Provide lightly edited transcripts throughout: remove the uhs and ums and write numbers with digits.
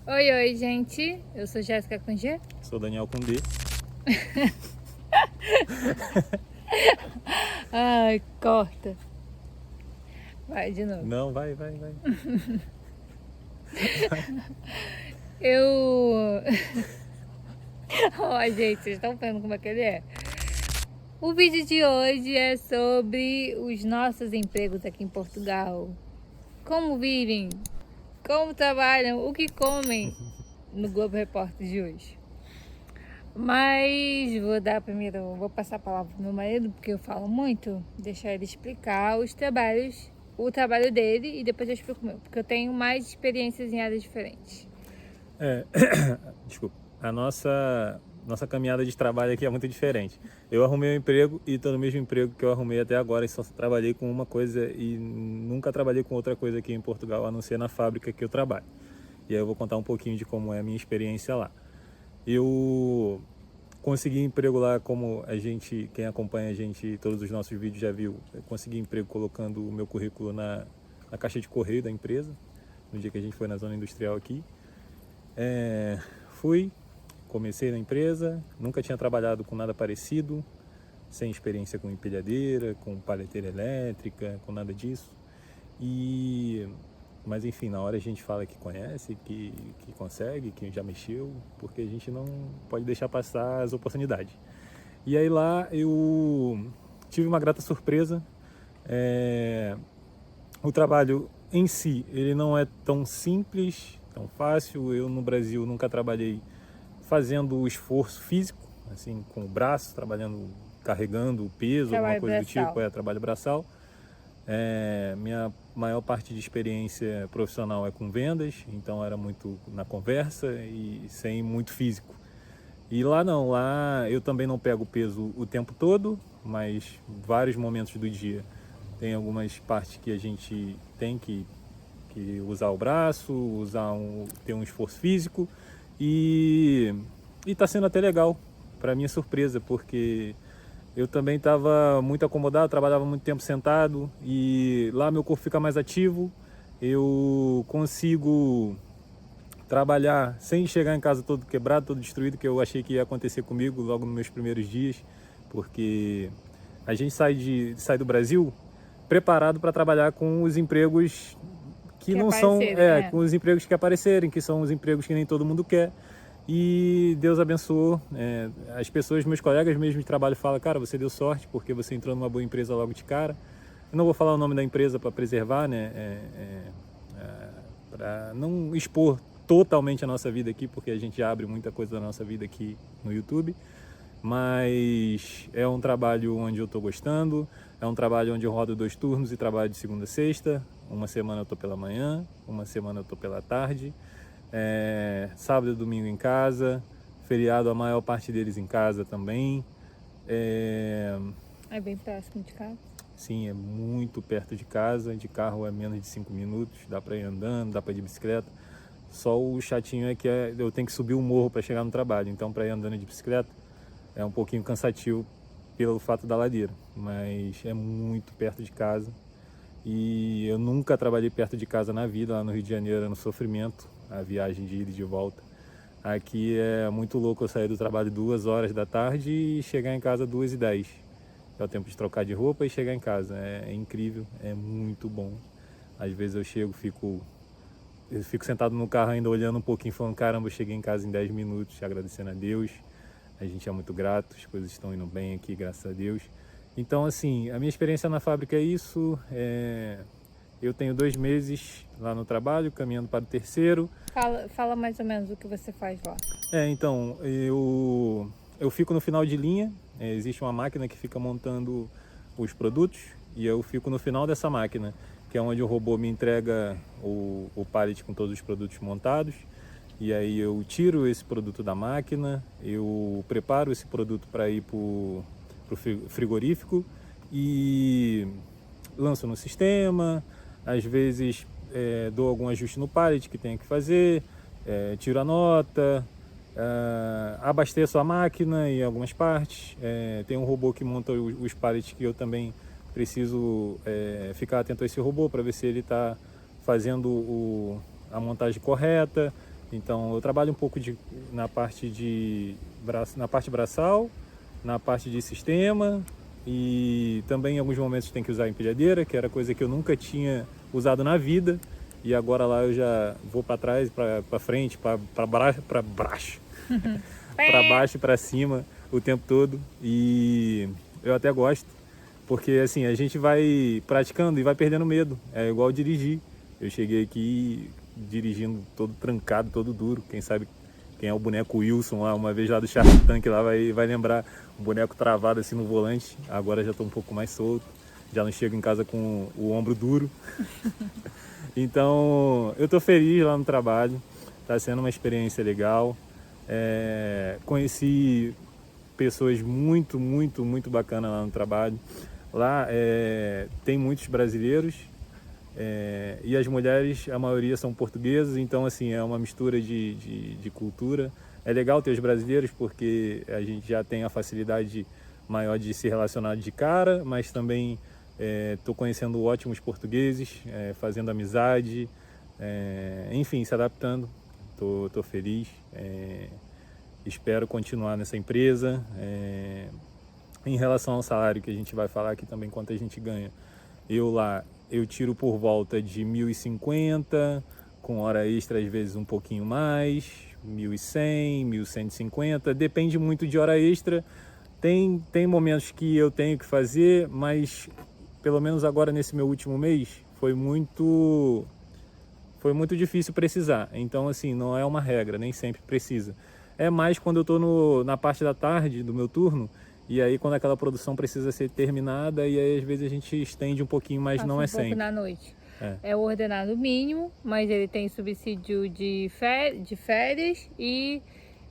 Oi, oi, gente. Eu sou Jéssica com G. Sou Daniel com D. Ai, corta. Vai de novo. Não, vai. Eu. Ó, gente, vocês estão vendo como é que ele é? O vídeo de hoje é sobre os nossos empregos aqui em Portugal. Como vivem, como trabalham, o que comem no Globo Repórter de hoje. Mas vou passar a palavra pro meu marido, porque eu falo muito, deixar ele explicar o trabalho dele e depois eu explico o meu, porque eu tenho mais experiências em áreas diferentes. Desculpa. A nossa caminhada de trabalho aqui é muito diferente. Eu arrumei um emprego e estou no mesmo emprego que eu arrumei até agora e só trabalhei com uma coisa e nunca trabalhei com outra coisa aqui em Portugal, a não ser na fábrica que eu trabalho. E aí eu vou contar um pouquinho de como é a minha experiência lá. Eu consegui emprego lá, como quem acompanha a gente, todos os nossos vídeos já viu, eu consegui emprego colocando o meu currículo na caixa de correio da empresa, no dia que a gente foi na zona industrial aqui. Comecei na empresa, nunca tinha trabalhado com nada parecido, sem experiência com empilhadeira, com palheteira elétrica, com nada disso. Mas enfim, na hora a gente fala que conhece, que consegue, que já mexeu, porque a gente não pode deixar passar as oportunidades. E aí lá eu tive uma grata surpresa. O trabalho em si, ele não é tão simples, tão fácil. Eu no Brasil nunca trabalhei fazendo o esforço físico, assim, com o braço, trabalhando, carregando o peso, alguma coisa do tipo, trabalho braçal. Minha maior parte de experiência profissional é com vendas, então era muito na conversa e sem muito físico. E lá não, lá eu também não pego peso o tempo todo, mas vários momentos do dia tem algumas partes que a gente tem que usar o braço, ter um esforço físico e está sendo até legal, para minha surpresa, porque eu também estava muito acomodado, trabalhava muito tempo sentado e lá meu corpo fica mais ativo, eu consigo trabalhar sem chegar em casa todo quebrado, todo destruído, que eu achei que ia acontecer comigo logo nos meus primeiros dias, porque a gente sai do Brasil preparado para trabalhar com os empregos que não são, com os empregos que aparecerem, que são os empregos que nem todo mundo quer. E Deus abençoou. As pessoas, meus colegas mesmo de trabalho falam, cara, você deu sorte porque você entrou numa boa empresa logo de cara. Eu não vou falar o nome da empresa para preservar, né? Para não expor totalmente a nossa vida aqui, porque a gente abre muita coisa da nossa vida aqui no YouTube. Mas é um trabalho onde eu estou gostando, é um trabalho onde eu rodo 2 turnos e trabalho de segunda a sexta. Uma semana eu estou pela manhã, uma semana eu estou pela tarde. Sábado e domingo em casa, feriado a maior parte deles em casa também. É bem próximo de casa? Sim, é muito perto de casa, de carro é menos de 5 minutos, dá para ir andando, dá para ir de bicicleta. Só o chatinho é que eu tenho que subir o morro para chegar no trabalho, então para ir andando de bicicleta é um pouquinho cansativo pelo fato da ladeira, mas é muito perto de casa. E eu nunca trabalhei perto de casa na vida, lá no Rio de Janeiro era no sofrimento, a viagem de ida e de volta. Aqui é muito louco eu sair do trabalho 2 horas da tarde e chegar em casa 2h10. É o tempo de trocar de roupa e chegar em casa. É incrível, é muito bom. Às vezes eu fico sentado no carro ainda olhando um pouquinho, falando, caramba, eu cheguei em casa em 10 minutos, agradecendo a Deus. A gente é muito grato, as coisas estão indo bem aqui, graças a Deus. Então, assim, a minha experiência na fábrica é isso. Eu tenho 2 meses lá no trabalho, caminhando para o terceiro. Fala mais ou menos o que você faz lá. Então, eu fico no final de linha. Existe uma máquina que fica montando os produtos e eu fico no final dessa máquina, que é onde o robô me entrega o pallet com todos os produtos montados. E aí eu tiro esse produto da máquina, eu preparo esse produto para ir para o frigorífico e lanço no sistema. Às vezes dou algum ajuste no pallet que tenho que fazer, tiro a nota, abasteço a máquina em algumas partes. Tem um robô que monta os pallets que eu também preciso ficar atento a esse robô para ver se ele está fazendo a montagem correta. Então eu trabalho um pouco na parte braçal, na parte de sistema, e também em alguns momentos tem que usar a empilhadeira, que era coisa que eu nunca tinha usado na vida, e agora lá eu já vou para trás, para frente, para baixo, para baixo e para cima o tempo todo, e eu até gosto, porque assim a gente vai praticando e vai perdendo medo. É igual dirigir. Eu cheguei aqui dirigindo todo trancado, todo duro. Quem sabe quem é o boneco Wilson lá, uma vez lá do Shark Tank lá vai lembrar, o boneco travado assim no volante. Agora já estou um pouco mais solto, já não chego em casa com o ombro duro. Então eu estou feliz lá no trabalho, está sendo uma experiência legal. Conheci pessoas muito bacanas lá no trabalho. Lá tem muitos brasileiros, e as mulheres, a maioria são portuguesas, então assim, é uma mistura de cultura. É legal ter os brasileiros porque a gente já tem a facilidade maior de se relacionar de cara, mas também estou conhecendo ótimos portugueses, fazendo amizade, enfim, se adaptando. Tô feliz, espero continuar nessa empresa. Em relação ao salário, que a gente vai falar aqui também, quanto a gente ganha, eu tiro por volta de 1.050, com hora extra às vezes um pouquinho mais, 1.100, 1.150, depende muito de hora extra. Tem momentos que eu tenho que fazer, mas pelo menos agora nesse meu último mês foi muito difícil precisar. Então assim, não é uma regra, nem sempre precisa. É mais quando eu estou na parte da tarde do meu turno, e aí quando aquela produção precisa ser terminada, e aí às vezes a gente estende um pouquinho, mas não é sempre. Pouco na noite. É o ordenado mínimo, mas ele tem subsídio de férias e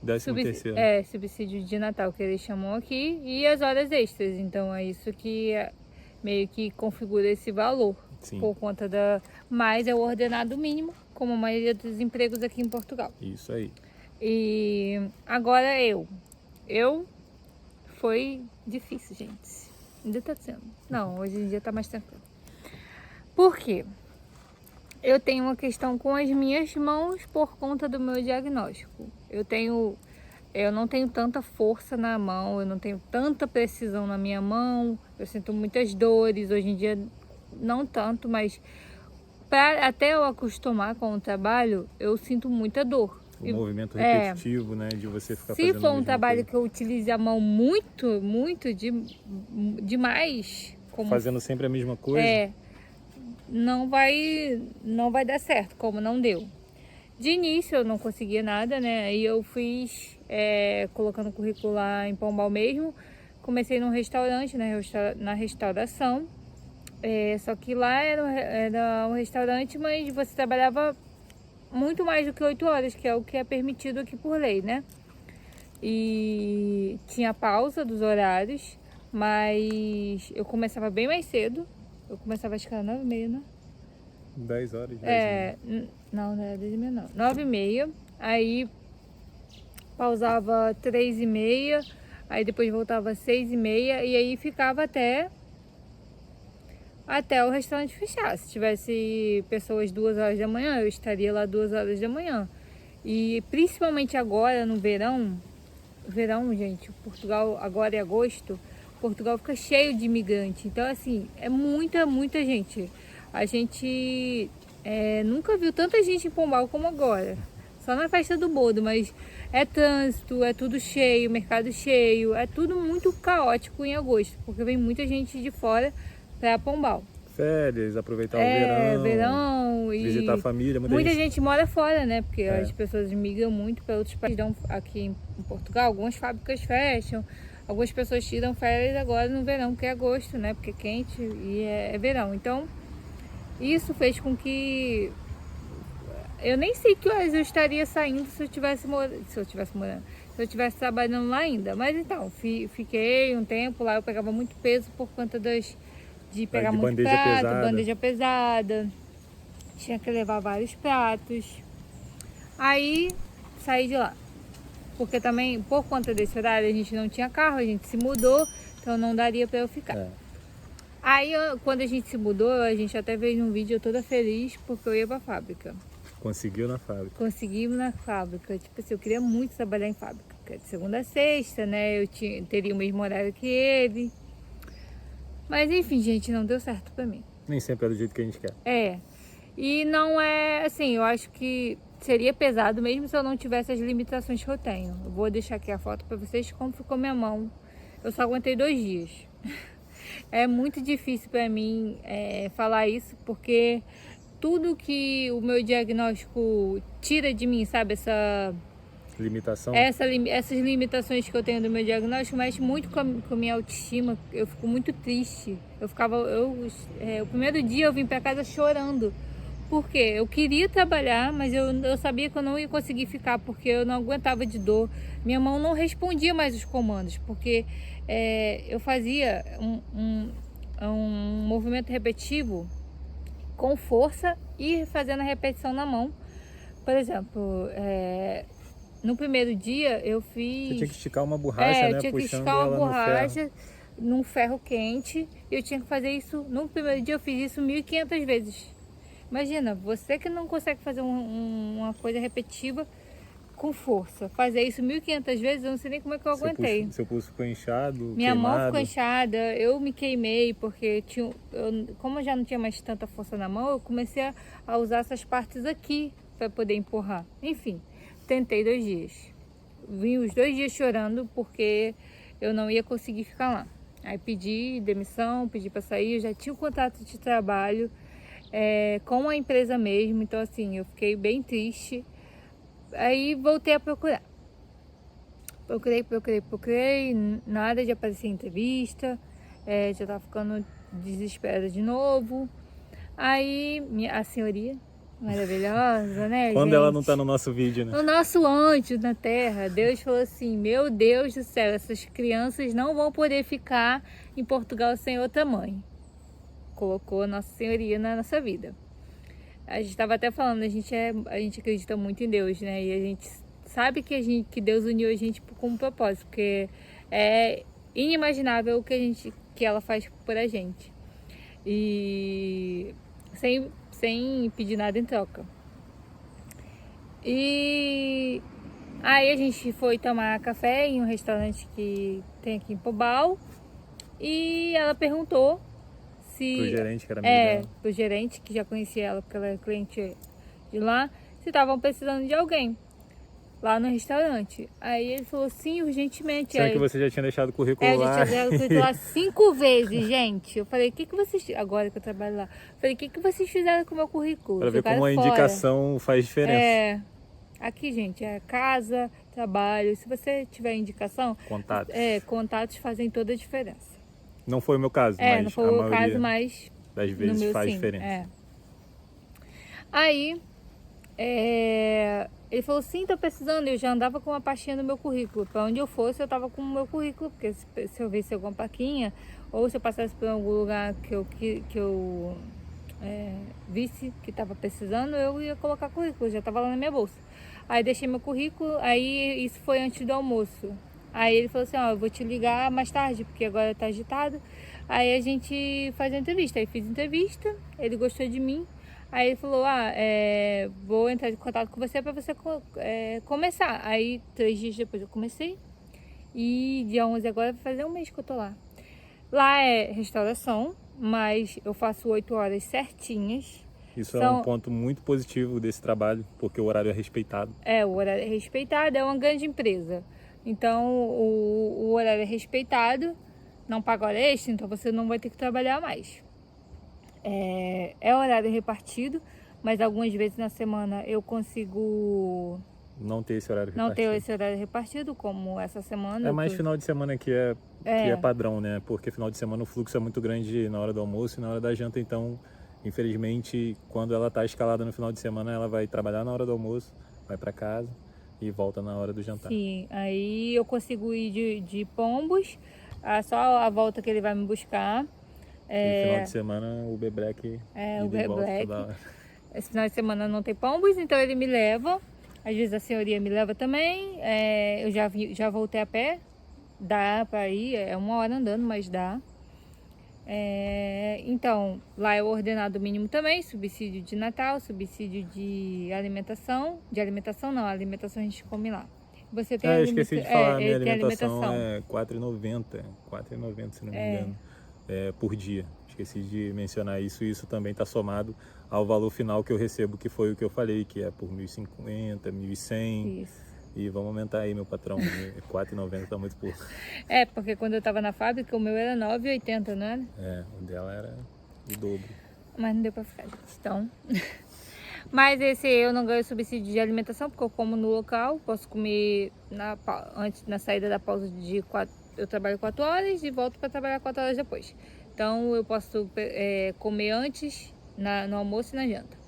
13º. Subsídio de Natal, que eles chamam aqui, e as horas extras. Então é isso que meio que configura esse valor. Sim. Por conta mas é o ordenado mínimo, como a maioria dos empregos aqui em Portugal. Isso aí. E agora foi difícil, gente. Ainda tá sendo. Não, hoje em dia tá mais tranquilo. Por quê? Eu tenho uma questão com as minhas mãos por conta do meu diagnóstico. Eu não tenho tanta força na mão, eu não tenho tanta precisão na minha mão, eu sinto muitas dores. Hoje em dia não tanto, mas até eu acostumar com o trabalho, eu sinto muita dor. O movimento repetitivo, né, de você ficar fazendo Se for um trabalho coisa, que eu utilize a mão muito demais, fazendo sempre a mesma coisa, não vai dar certo, como não deu. De início eu não conseguia nada, né? Aí eu fiz colocando o currículo lá em Pombal mesmo. Comecei num restaurante, né? Na restauração. Só que lá era um restaurante, mas você trabalhava muito mais do que 8 horas, que é o que é permitido aqui por lei, né? E tinha pausa dos horários, mas eu começava bem mais cedo. Eu começava acho que era 9h30, né? 10 horas, 10h30. Não era 10h30 não. 9h30, aí pausava 3h30, aí depois voltava 6h30, e aí ficava até o restaurante fechar. Se tivesse pessoas 2 horas da manhã, eu estaria lá 2 horas da manhã. E principalmente agora no verão, gente, Portugal agora é agosto, Portugal fica cheio de imigrante. Então assim, é muita gente. A gente nunca viu tanta gente em Pombal como agora. Só na festa do Bodo, mas é trânsito, é tudo cheio, mercado cheio, é tudo muito caótico em agosto, porque vem muita gente de fora para Pombal. Férias, aproveitar o verão e visitar a família. Muita gente mora fora, né? Porque as pessoas migram muito para outros países. Aqui em Portugal, algumas fábricas fecham, algumas pessoas tiram férias agora no verão, que é agosto, né? Porque é quente e é verão. Então, isso fez com que eu nem sei que horas eu estaria saindo se eu tivesse trabalhando lá ainda. Mas então, fiquei um tempo lá, eu pegava muito peso por conta de pegar muito prato, bandeja pesada. Tinha que levar vários pratos. Aí saí de lá. Porque também, por conta desse horário, a gente não tinha carro, a gente se mudou, então não daria para eu ficar. Aí, quando a gente se mudou, a gente até fez um vídeo, eu toda feliz, porque eu ia pra fábrica. Conseguiu na fábrica. Conseguimos na fábrica. Tipo assim, eu queria muito trabalhar em fábrica, porque é de segunda a sexta, né? Teria o mesmo horário que ele. Mas enfim, gente, não deu certo pra mim. Nem sempre é do jeito que a gente quer. É. E não é assim, eu acho que seria pesado mesmo se eu não tivesse as limitações que eu tenho. Eu vou deixar aqui a foto pra vocês como ficou minha mão. Eu só aguentei 2 dias. É muito difícil pra mim falar isso, porque tudo que o meu diagnóstico tira de mim, sabe? Limitação? Essas limitações que eu tenho do meu diagnóstico mexe muito com a minha autoestima. Eu fico muito triste. O primeiro dia eu vim pra casa chorando. Por quê? Eu queria trabalhar, mas eu sabia que eu não ia conseguir ficar porque eu não aguentava de dor. Minha mão não respondia mais os comandos, porque eu fazia um movimento repetitivo com força e fazendo a repetição na mão. Por exemplo, no primeiro dia eu fiz... Você tinha que esticar uma borracha, né? Eu tinha que Puxando esticar uma ela borracha num ferro quente. E eu tinha que fazer isso... No primeiro dia eu fiz isso 1.500 vezes. Imagina, você que não consegue fazer uma coisa repetitiva com força. Fazer isso 1.500 vezes, eu não sei nem como é que eu aguentei. Seu pulso ficou inchado, Minha queimado. mão ficou inchada, eu me queimei, porque como eu já não tinha mais tanta força na mão, eu comecei a usar essas partes aqui para poder empurrar. Enfim, tentei 2 dias. Vim os 2 dias chorando porque eu não ia conseguir ficar lá. Aí pedi demissão, pedi para sair, eu já tinha um contrato de trabalho com a empresa mesmo, então assim, eu fiquei bem triste. Aí voltei a procurar. Procurei, nada de aparecer em entrevista, já tava ficando desesperada de novo. Aí, a senhoria, maravilhosa, né, Quando gente? ela não tá no nosso vídeo, né? O nosso anjo na terra, Deus falou assim, meu Deus do céu, essas crianças não vão poder ficar em Portugal sem outra mãe. Colocou a Nossa Senhoria na nossa vida. A gente estava até falando, a gente acredita muito em Deus, né? E a gente sabe que Deus uniu a gente com um propósito, porque é inimaginável o que ela faz por a gente. E sem pedir nada em troca. E aí a gente foi tomar café em um restaurante que tem aqui em Pobal. E ela perguntou se... Pro gerente, que era amigo dela. Pro gerente, que já conhecia ela, porque ela é cliente de lá, se estavam precisando de alguém lá no restaurante. Aí ele falou, sim, urgentemente. Sendo que você já tinha deixado o currículo eu lá. já tinha deixado o currículo lá 5 vezes, gente. Eu falei, o que vocês... Agora que eu trabalho lá. Eu falei, o que vocês fizeram com o meu currículo? Pra ver Jogaram como a fora. indicação faz diferença. Aqui, gente, é casa, trabalho. Se você tiver indicação... Contatos. Contatos fazem toda a diferença. Não foi o meu caso, mas não foi o maioria caso, mas... das vezes no meu, faz sim, diferença. Aí, ele falou, sim, tô precisando. Eu já andava com uma pastinha no meu currículo. Pra onde eu fosse, eu tava com o meu currículo. Porque se eu visse alguma plaquinha, ou se eu passasse por algum lugar que eu visse que tava precisando, eu ia colocar currículo. Já tava lá na minha bolsa. Aí deixei meu currículo, aí isso foi antes do almoço. Aí ele falou assim, eu vou te ligar mais tarde, porque agora tá agitado. Aí a gente faz a entrevista. Aí fiz entrevista, ele gostou de mim. Aí ele falou, vou entrar em contato com você para você começar. Aí 3 dias depois eu comecei. E dia 11 agora vai fazer 1 mês que eu tô lá. Lá é restauração, mas eu faço 8 horas certinhas. Isso é um ponto muito positivo desse trabalho, porque o horário é respeitado. O horário é respeitado, é uma grande empresa. Então o horário é respeitado, não paga hora extra, então você não vai ter que trabalhar mais. É horário repartido, mas algumas vezes na semana eu consigo não ter esse horário repartido. Não ter esse horário repartido, como essa semana. É mais final de semana que é padrão, né? Porque final de semana o fluxo é muito grande na hora do almoço e na hora da janta, então, infelizmente, quando ela está escalada no final de semana, ela vai trabalhar na hora do almoço, vai para casa e volta na hora do jantar. Sim, aí eu consigo ir de Pombos, só a volta que ele vai me buscar. E final de semana o Bebrec o Bebrec. Esse final de semana não tem Pombos, então ele me leva. Às vezes a senhoria me leva também. Eu já voltei a pé, dá para ir, é 1 hora andando, mas dá. Então, lá é o ordenado mínimo também, subsídio de Natal, subsídio de alimentação. De alimentação não, a alimentação a gente come lá. Você tem Eu esqueci de falar, minha ele tem alimentação alimentação. é R$4,90 se não me engano, por dia. Esqueci de mencionar isso, e isso também está somado ao valor final que eu recebo, que foi o que eu falei, que é por 1.050, 1.100. Isso. E vamos aumentar aí, meu patrão, R$4,90 tá muito pouco. Porque quando eu tava na fábrica, o meu era 9,80, não era? O dela era o dobro. Mas não deu pra ficar, gente. Então... Mas esse eu não ganho subsídio de alimentação, porque eu como no local, posso comer antes, na saída da pausa de 4, eu trabalho 4 horas e volto para trabalhar 4 horas depois. Então eu posso comer antes, no almoço e na janta.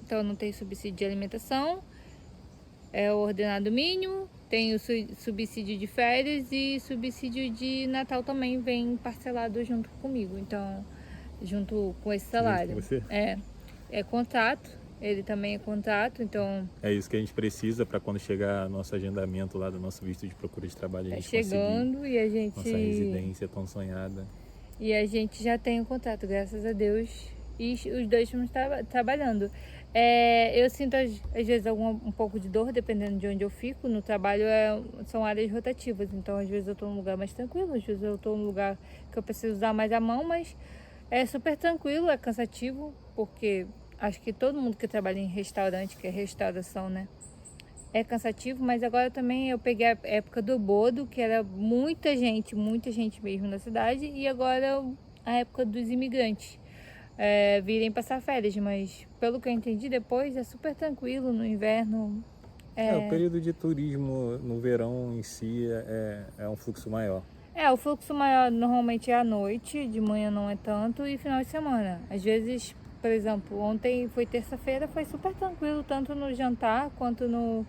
Então não tem subsídio de alimentação, é o ordenado mínimo, tem o subsídio de férias e subsídio de Natal também vem parcelado junto comigo. Então... junto com esse salário. Junto com você? É contrato, ele também é contrato, então... É isso que a gente precisa para quando chegar nosso agendamento lá do nosso visto de procura de trabalho, a gente chegando e a gente... nossa residência tão sonhada. E a gente já tem o contrato, graças a Deus, e os dois estamos trabalhando. Eu sinto às vezes um pouco de dor, dependendo de onde eu fico. No trabalho são áreas rotativas, então às vezes eu estou num lugar mais tranquilo, às vezes eu estou num lugar que eu preciso usar mais a mão, mas... é super tranquilo, é cansativo, porque acho que todo mundo que trabalha em restaurante, que é restauração, né? É cansativo, mas agora também eu peguei a época do Bodo, que era muita gente mesmo na cidade, e agora a época dos imigrantes. Virem passar férias, mas pelo que eu entendi depois, é super tranquilo no inverno. O período de turismo no verão em si é um fluxo maior. O fluxo maior normalmente é à noite, de manhã não é tanto, e final de semana. Às vezes, por exemplo, ontem foi terça-feira, foi super tranquilo, tanto no jantar quanto no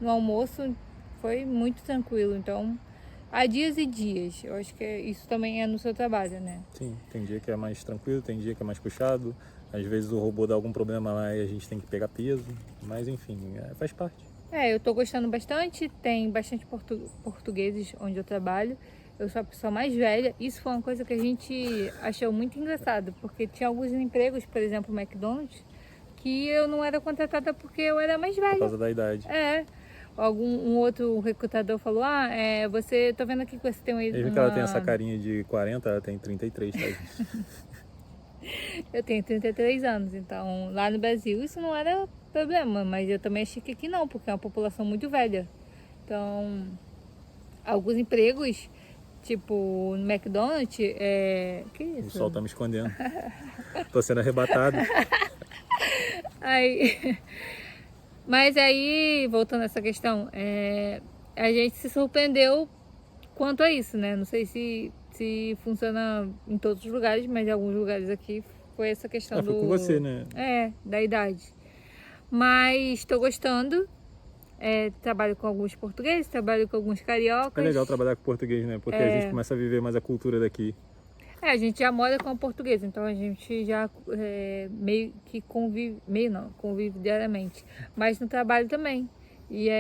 almoço, foi muito tranquilo. Então, há dias e dias. Eu acho que isso também é no seu trabalho, né? Sim, tem dia que é mais tranquilo, tem dia que é mais puxado. Às vezes o robô dá algum problema lá e a gente tem que pegar peso, mas enfim, faz parte. Eu tô gostando bastante, tem bastante portugueses onde eu trabalho. Eu sou a pessoa mais velha. Isso foi uma coisa que a gente achou muito engraçado, porque tinha alguns empregos, por exemplo, o McDonald's, que eu não era contratada porque eu era mais velha. Por causa da idade. Um outro recrutador falou, você, tô vendo aqui que você tem Mesmo que ela tenha essa carinha de 40, ela tem 33, tá, gente? Eu tenho 33 anos, então lá no Brasil isso não era problema, mas eu também achei que aqui não, porque é uma população muito velha. Então, alguns empregos... tipo, no McDonald's, que isso? O sol tá me escondendo. Tô sendo arrebatado. Mas aí, voltando a essa questão, a gente se surpreendeu quanto a isso, né? Não sei se funciona em todos os lugares, mas em alguns lugares aqui foi essa questão foi com você, né? Da idade. Mas estou gostando. Trabalho com alguns portugueses, trabalho com alguns cariocas. É legal trabalhar com português, né? Porque a gente começa a viver mais a cultura daqui. A gente já mora com o português, então a gente já meio que convive diariamente. Mas no trabalho também. E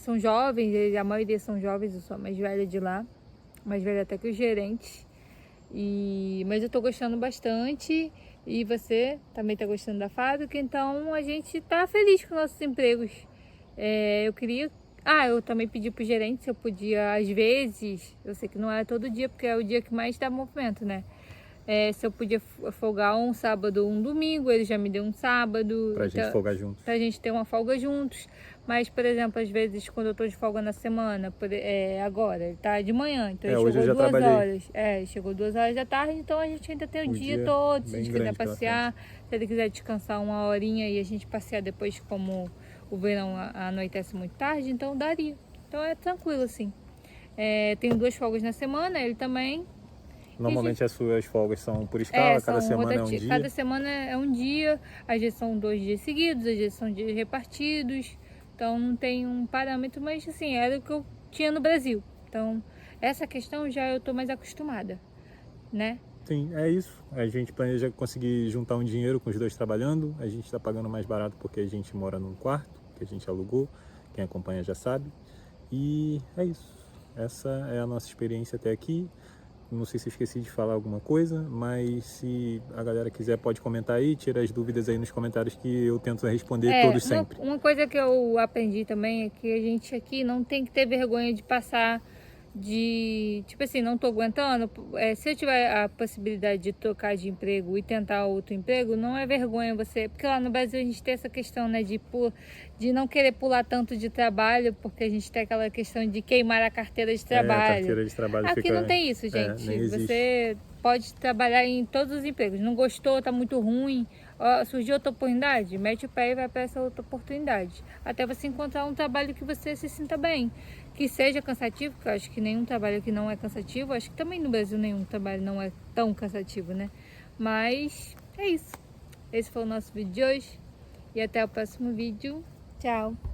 são jovens, a maioria são jovens, eu sou a mais velha de lá. Mais velha até que os gerentes. Mas eu tô gostando bastante. E você também tá gostando da fábrica, então a gente tá feliz com nossos empregos. Eu queria... eu também pedi pro gerente se eu podia, às vezes, eu sei que não é todo dia, porque é o dia que mais dá movimento, né? Se eu podia folgar um sábado ou um domingo, ele já me deu um sábado. Pra gente folgar juntos. Pra gente ter uma folga juntos. Mas, por exemplo, às vezes, quando eu tô de folga na semana, agora, ele tá de manhã, então ele hoje chegou eu já 2 trabalhei. horas. Chegou 2 horas da tarde, então a gente ainda tem o dia todo. Se a gente quiser passear, se ele quiser descansar uma horinha e a gente passear depois, como o verão anoitece muito tarde, então daria. Então é tranquilo, assim. Tenho 2 folgas na semana, ele também. Normalmente as suas folgas são por escala, cada semana é um dia? Cada semana é um dia, às vezes são 2 dias seguidos, às vezes são dias repartidos. Então não tem um parâmetro, mas assim, era o que eu tinha no Brasil. Então essa questão já eu tô mais acostumada, né? Sim, é isso. A gente planeja conseguir juntar um dinheiro com os dois trabalhando. A gente está pagando mais barato porque a gente mora num quarto que a gente alugou. Quem acompanha já sabe. E é isso. Essa é a nossa experiência até aqui. não sei se eu esqueci de falar alguma coisa, mas se a galera quiser pode comentar aí, tira as dúvidas aí nos comentários que eu tento responder todos sempre. Uma coisa que eu aprendi também é que a gente aqui não tem que ter vergonha de passar tipo assim, não tô aguentando. Se eu tiver a possibilidade de trocar de emprego e tentar outro emprego, não é vergonha você, porque lá no Brasil a gente tem essa questão, né, de não querer pular tanto de trabalho, porque a gente tem aquela questão de queimar a carteira de trabalho. A carteira de trabalho Aqui fica... não tem isso, gente. nem existe. Você pode trabalhar em todos os empregos. Não gostou, tá muito ruim, surgiu outra oportunidade, mete o pé e vai para essa outra oportunidade. Até você encontrar um trabalho que você se sinta bem, que seja cansativo, porque eu acho que nenhum trabalho aqui não é cansativo. Acho que também no Brasil nenhum trabalho não é tão cansativo, né? Mas é isso. Esse foi o nosso vídeo de hoje. E até o próximo vídeo. Tchau!